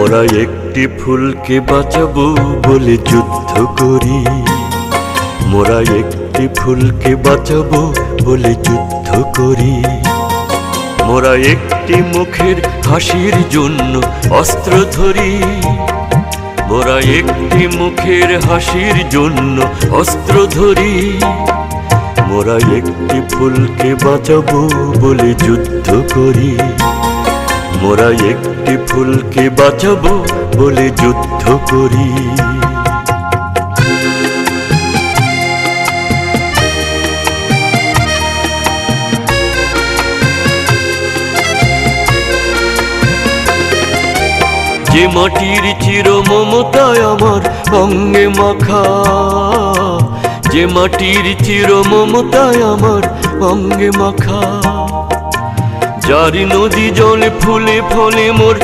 মোরা একটি ফুলকে বাঁচাবো বলে যুদ্ধ করি, মোরা একটি ফুলকে বাঁচাবো বলে যুদ্ধ করি। মোরা একটি মুখের হাসির জন্য অস্ত্র ধরি, মোরা একটি মুখের হাসির জন্য অস্ত্র ধরি। মোরা একটি ফুলকে বাঁচাবো বলে যুদ্ধ করি, মোরা একটি ফুলকে বাঁচাবো বলে যুদ্ধ করি। যে মাটির চির মমতায় আমার অঙ্গে মাখা, যে মাটির চির মমতায় আমার অঙ্গে মাখা, যার নদী জলে ফুলে ফলে মোর